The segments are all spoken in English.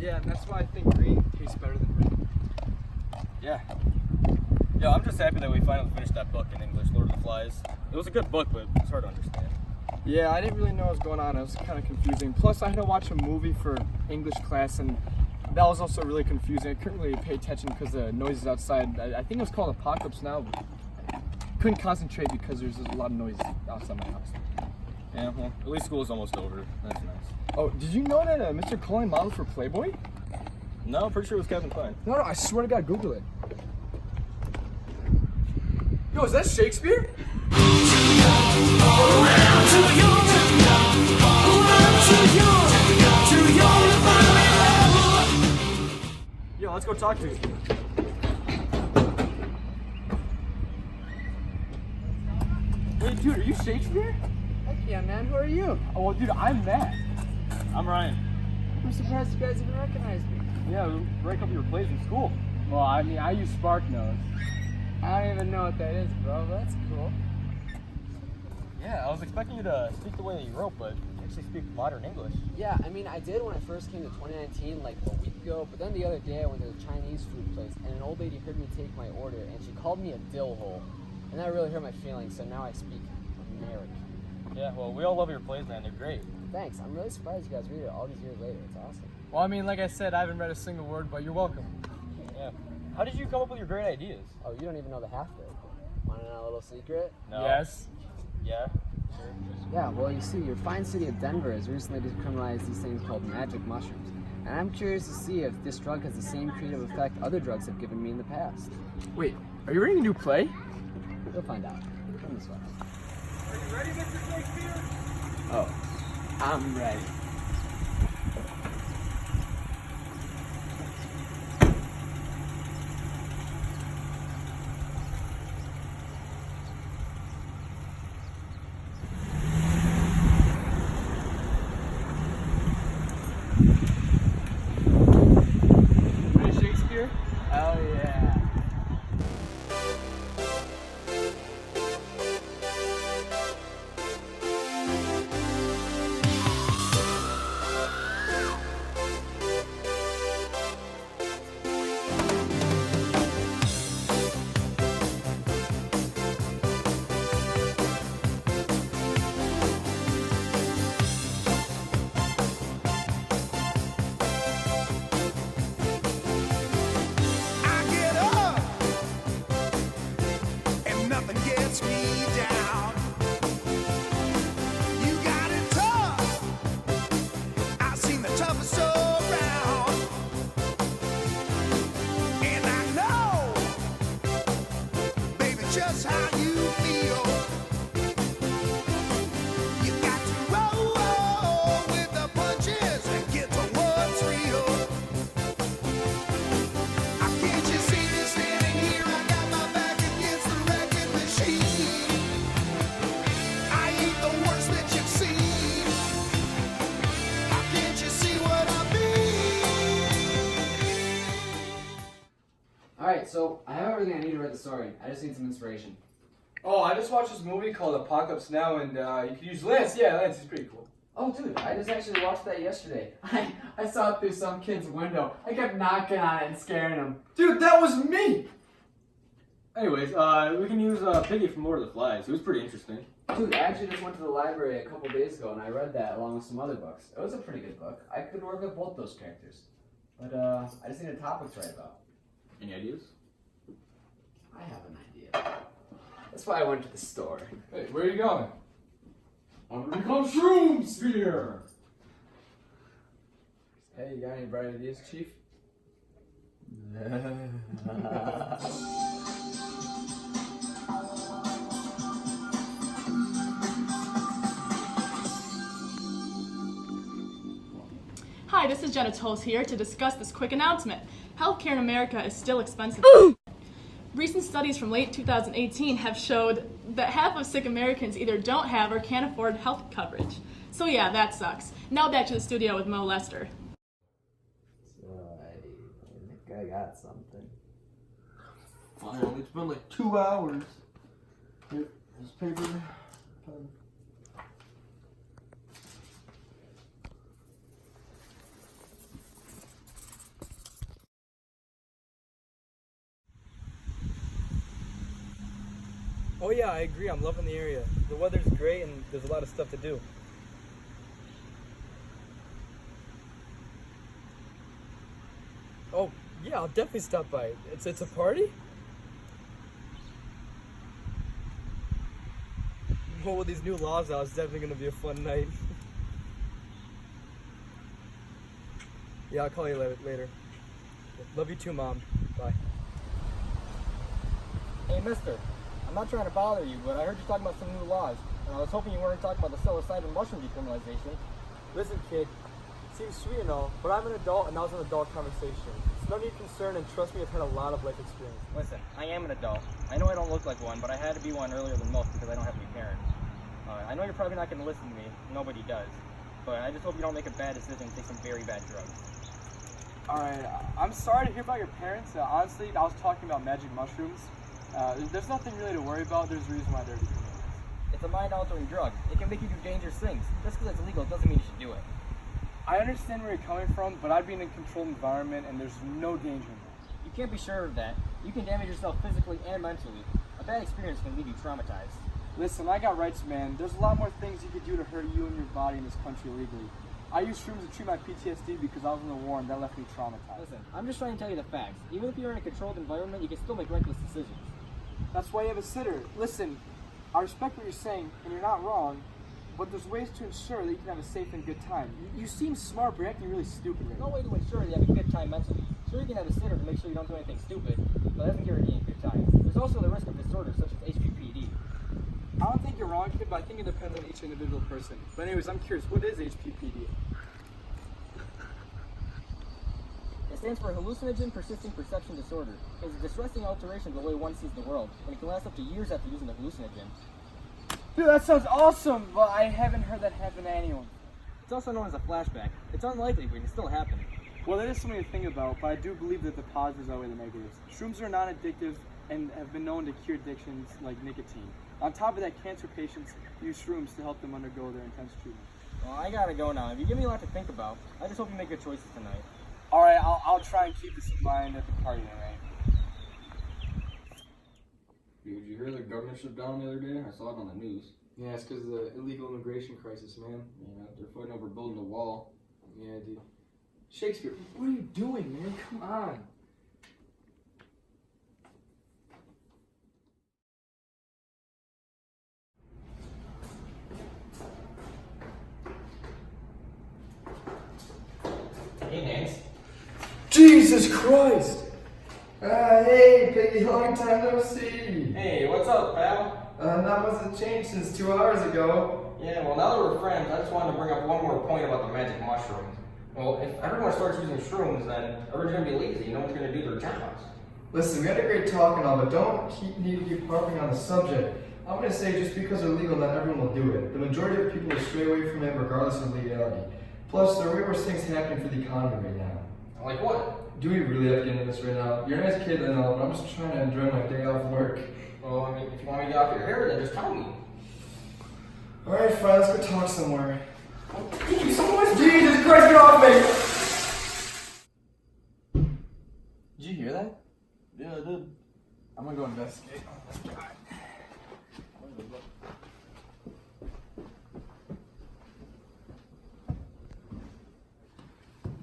Yeah, and that's why I think green tastes better than red. Yeah. Yeah, I'm just happy that we finally finished that book in English, Lord of the Flies. It was a good book, but it's hard to understand. Yeah, I didn't really know what was going on. It was kind of confusing. Plus, I had to watch a movie for English class, and that was also really confusing. I couldn't really pay attention because the noises outside. I think it was called Apocalypse Now, but couldn't concentrate because there's a lot of noise outside my house. Yeah, well, at least school's almost over. That's nice. Oh, did you know that Mr. Coin modeled for Playboy? No, I'm pretty sure it was Kevin Klein. No, I swear to God, Google it. Yo, is that Shakespeare? Yo, let's go talk to him. Hey, dude, are you Shakespeare? Heck yeah, man. Who are you? Oh, well, dude, I'm Matt. I'm Ryan. I'm surprised you guys even recognize me. Yeah, we write a couple of your plays in school. Well, I mean, I use SparkNotes. I don't even know what that is, bro. That's cool. Yeah, I was expecting you to speak the way that you wrote, but you actually speak modern English. Yeah, I mean, I did when I first came to 2019, like a week ago, but then the other day I went to the Chinese food place, and an old lady heard me take my order, and she called me a dill hole. And that really hurt my feelings, so now I speak American. Yeah, well, we all love your plays, man. They're great. Thanks. I'm really surprised you guys read it all these years later. It's awesome. Well, I mean, like I said, I haven't read a single word, but you're welcome. Yeah. How did you come up with your great ideas? Oh, you don't even know the half of it. Want to know a little secret? No. Yes. Yeah? Yeah, well, you see, your fine city of Denver has recently decriminalized these things called magic mushrooms. And I'm curious to see if this drug has the same creative effect other drugs have given me in the past. Wait, are you reading a new play? You'll find out. Come this way. Are you ready, Mr. Shakespeare? Oh, I'm ready. Ready, Shakespeare? Oh, yeah. I get up and nothing gets me down. You got it tough. I've seen the toughest around. And I know, baby, just how you feel. You got to roll with the punches and get to what's real. Can't you see me standing here? I got my back against the wrecking machine. I ain't the worst that you've seen. Can't you see what I mean? Alright, so I have everything I need to write the story. I just need some inspiration. Oh, I just watched this movie called Apocalypse Now, and you could use Lance. Yeah, Lance is pretty cool. Oh, dude, I just actually watched that yesterday. I saw it through some kid's window. I kept knocking on it and scaring him. Dude, that was me! Anyways, we can use Piggy from Lord of the Flies. It was pretty interesting. Dude, I actually just went to the library a couple days ago and I read that along with some other books. It was a pretty good book. I could work with both those characters. But I just need a topic to write about. Any ideas? I have an idea. That's why I went to the store. Hey, where are you going? I'm gonna become Shroomspeare! Hey, you got any bright ideas, Chief? Hi, this is Jenna Tolles here to discuss this quick announcement. Healthcare in America is still expensive. Recent studies from late 2018 have showed that half of sick Americans either don't have or can't afford health coverage. So yeah, that sucks. Now back to the studio with Mo Lester. So, I think I got something. Finally, it's been like 2 hours. Here, this paper, pen. Oh yeah, I agree. I'm loving the area. The weather's great and there's a lot of stuff to do. Oh yeah, I'll definitely stop by. It's a party? Well, with these new laws out, it's definitely gonna be a fun night. Yeah, I'll call you later. Love you too, Mom. Bye. Hey, mister, I'm not trying to bother you, but I heard you talking about some new laws, and I was hoping you weren't talking about the psilocybin mushroom decriminalization. Listen, kid, seems sweet and all, but I'm an adult and that was an adult conversation. It's no need to concern, and trust me, I've had a lot of life experience. Listen, I am an adult. I know I don't look like one, but I had to be one earlier than most because I don't have any parents. I know you're probably not going to listen to me. Nobody does. But I just hope you don't make a bad decision and take some very bad drugs. Alright, I'm sorry to hear about your parents. Honestly, I was talking about magic mushrooms. There's nothing really to worry about. There's a reason why they're decriminalized. It's a mind-altering drug. It can make you do dangerous things. Just because it's illegal doesn't mean you should do it. I understand where you're coming from, but I'd be in a controlled environment and there's no danger in that. You can't be sure of that. You can damage yourself physically and mentally. A bad experience can leave you traumatized. Listen, I got rights, man. There's a lot more things you could do to hurt you and your body in this country illegally. I used shrooms to treat my PTSD because I was in the war and that left me traumatized. Listen, I'm just trying to tell you the facts. Even if you're in a controlled environment, you can still make reckless decisions. That's why you have a sitter. Listen, I respect what you're saying, and you're not wrong, but there's ways to ensure that you can have a safe and good time. You seem smart, but you're acting really stupid right There's no now. way to ensure you have a good time mentally. Sure, you can have a sitter to make sure you don't do anything stupid, but that doesn't guarantee a good time. There's also the risk of disorders such as HPPD. I don't think you're wrong, kid, but I think it depends on each individual person. But anyways, I'm curious, what is HPPD? It stands for Hallucinogen Persisting Perception Disorder. It's a distressing alteration of the way one sees the world, and it can last up to years after using the hallucinogen. Dude, that sounds awesome, but I haven't heard that happen to anyone. It's also known as a flashback. It's unlikely, but it can still happen. Well, that is something to think about, but I do believe that the positives outweigh the negatives. Shrooms are non-addictive and have been known to cure addictions like nicotine. On top of that, cancer patients use shrooms to help them undergo their intense treatment. Well, I gotta go now. If you give me a lot to think about, I just hope you make good choices tonight. All right, I'll try and keep this in mind at the party tonight. Did you hear the governor shut down the other day? I saw it on the news. Yeah, it's because of the illegal immigration crisis, man. Yeah, they're fighting over building a wall. Yeah, dude. Shakespeare, what are you doing, man? Come on. Hey, Nance. Jesus Christ! Hey, Piggy, long time no see. Hey, what's up, pal? Not much has changed since 2 hours ago. Yeah, well, now that we're friends, I just wanted to bring up one more point about the magic mushrooms. Well, if everyone starts using shrooms, then everyone's gonna be lazy. No one's gonna do their jobs. Listen, we had a great talk and all, but don't need to keep harping on the subject. I'm gonna say just because they're legal, not everyone will do it. The majority of people will stray away from it regardless of legality. Plus, there are way worse things happening for the economy right now. Like what? Do we really have to get into this right now? You're a nice kid and all, but I'm just trying to enjoy my day off work. Well, I mean, if you want me to get off your hair, then just tell me. Alright, fine, let's go talk somewhere. Jesus Christ, get off me! Did you hear that? Yeah, I did. I'm gonna go investigate.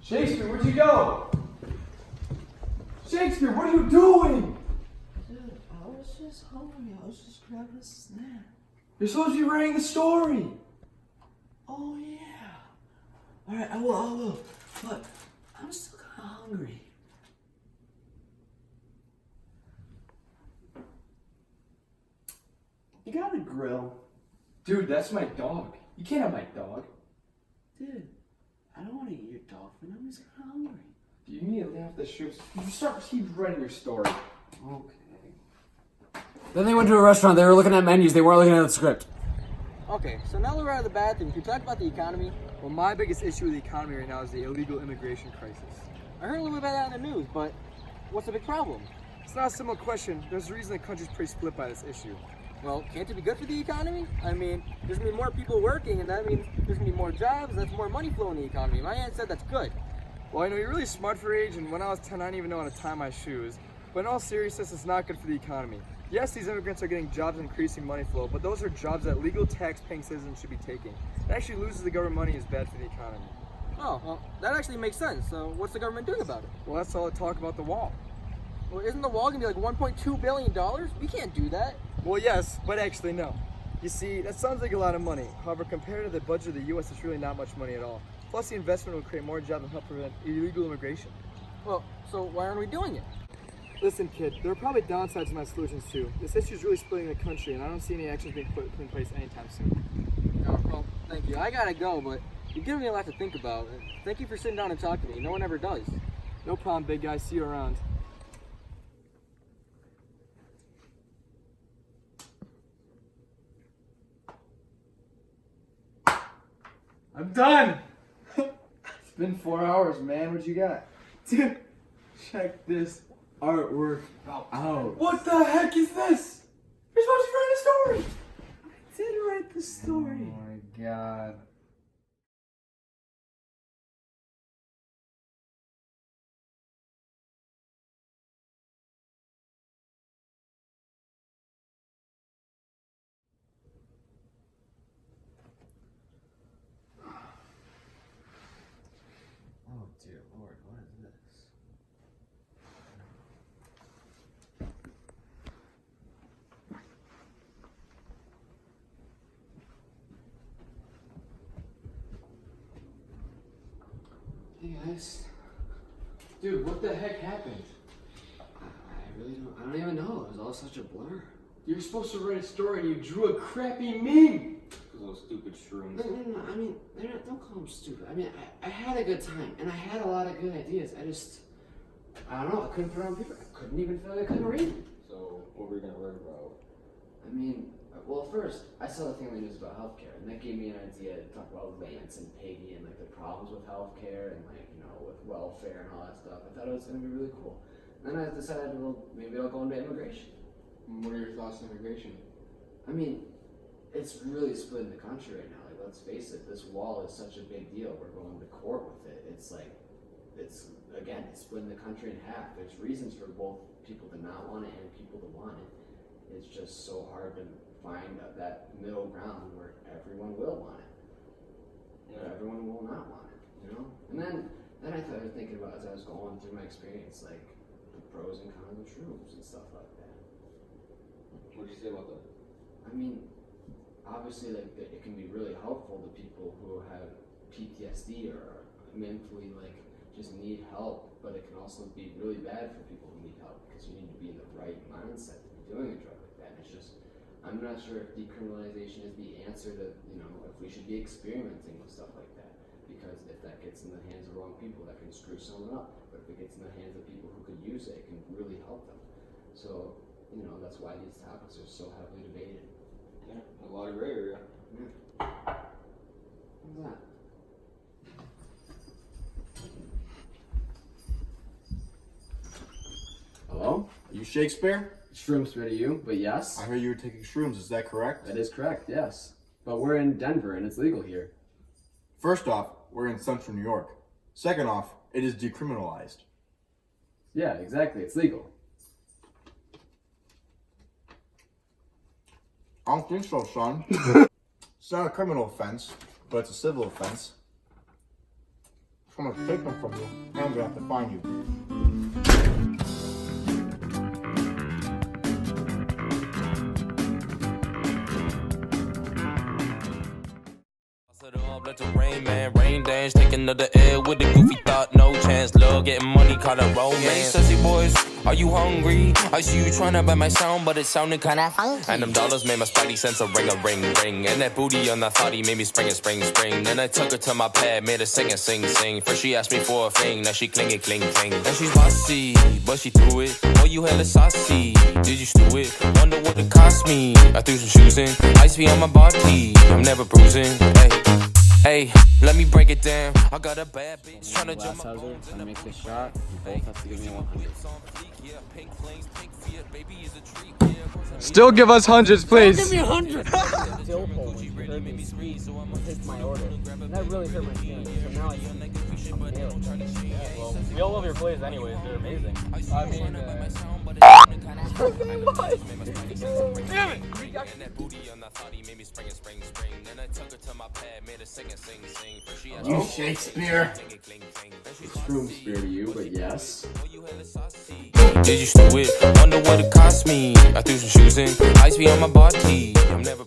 Shakespeare, where'd you go? Shakespeare, what are you doing? Dude, I was just hungry. I was just grabbing a snack. You're supposed to be writing the story. Oh, yeah. Alright, I will. But I'm still kind of hungry. You got a grill. Dude, that's my dog. You can't have my dog. Dude, I don't want to eat your dog food. I'm just kind of hungry. You need to lay off the strips. You keep writing your story. Okay. Then they went to a restaurant. They were looking at menus. They weren't looking at the script. Okay, so now that we're out of the bathroom, can we talk about the economy? Well, my biggest issue with the economy right now is the illegal immigration crisis. I heard a little bit about that in the news, but what's the big problem? It's not a simple question. There's a reason the country's pretty split by this issue. Well, can't it be good for the economy? I mean, there's gonna be more people working, and that means there's gonna be more jobs, that's more money flowing in the economy. My aunt said that's good. Well, I know you're really smart for your age, and when I was 10, I didn't even know how to tie my shoes. But in all seriousness, it's not good for the economy. Yes, these immigrants are getting jobs and increasing money flow, but those are jobs that legal tax-paying citizens should be taking. It actually loses the government money and is bad for the economy. Oh, well, that actually makes sense. So what's the government doing about it? Well, that's all the talk about the wall. Well, isn't the wall gonna be like $1.2 billion? We can't do that. Well, yes, but actually no. You see, that sounds like a lot of money. However, compared to the budget of the U.S., it's really not much money at all. Plus, the investment will create more jobs and help prevent illegal immigration. Well, so why aren't we doing it? Listen, kid, there are probably downsides to my solutions too. This issue is really splitting the country, and I don't see any actions being put in place anytime soon. Oh, well, thank you. I gotta go, but you've given me a lot to think about. Thank you for sitting down and talking to me. No one ever does. No problem, big guy. See you around. I'm done! It's been 4 hours, man. What you got? Dude, check this artwork out. What the heck is this? You're supposed to write a story! I did write the story. Oh my god. Oh dear Lord, what is this? Hey guys. Dude, what the heck happened? I don't even know. It was all such a blur. You were supposed to write a story and you drew a crappy meme. Those stupid shrooms. No. I mean, don't call them stupid. I mean, I had a good time and I had a lot of good ideas. I don't know. I couldn't put it on paper. I couldn't even feel like I couldn't read it. So, what were you gonna write about? I mean, well, first, I saw the thing on the news about healthcare, and that gave me an idea to talk about Lance and Peggy and like the problems with healthcare and like, you know, with welfare and all that stuff. I thought it was gonna be really cool. And then I decided, well, maybe I'll go into immigration. What are your thoughts on immigration? I mean, it's really splitting the country right now. Like, let's face it, this wall is such a big deal. We're going to court with it. It's splitting the country in half. There's reasons for both people to not want it and people to want it. It's just so hard to find that middle ground where everyone will want it. But everyone will not want it, you know? And then I started thinking about, as I was going through my experience, like the pros and cons of shrooms and stuff like that. What did you say about that? I mean, obviously, like it can be really helpful to people who have PTSD or mentally like just need help, but it can also be really bad for people who need help because you need to be in the right mindset to be doing a drug like that. And it's just, I'm not sure if decriminalization is the answer to, you know, if we should be experimenting with stuff like that, because if that gets in the hands of the wrong people, that can screw someone up. But if it gets in the hands of people who could use it, it can really help them. So, you know, that's why these topics are so heavily debated. Yeah, a lot of gray area. Yeah. What's that? Hello? Are you Shakespeare? Shroomspeare to you, but yes. I heard you were taking shrooms, is that correct? That is correct, yes. But we're in Denver and it's legal here. First off, we're in central New York. Second off, it is decriminalized. Yeah, exactly, it's legal. I don't think so, son. It's not a criminal offense, but it's a civil offense. I'm gonna take them from you, and I'm gonna have to fine you. Let the rain, man, rain dance, taking another L with the goofy thought, no chance. Love getting money, call it romance. Hey, sussy boys, are you hungry? I see you trying to buy my sound, but it sounded kinda funky. And them dollars made my spidey sense a ring, ring. And that booty on that thotty made me spring. Then I took her to my pad, made her sing. First she asked me for a thing, now she cling. And she's bossy, but she threw it. Oh, you hella saucy, did you stew it? Wonder what it cost me. I threw some shoes in, ice be on my body, I'm never bruising. Hey, let me break it down. I got a bad bitch trying to jump my bones. I make this shot, you both have to give me 100. Still give us hundreds, please. Give me 100! Still heard me speak, take my order. And that really hurt my feelings, so now I think I'm failing. Well, we all love your plays anyways. They're amazing. I mean, thought he made me spring. Then I took her to my pad, made her sing. First she asked You me, Shakespeare. cling, cling. Then she It's Shroomspeare to you, but yes. did you steal it? Wonder what it cost me. I threw some shoes in, ice be on my body. I'm never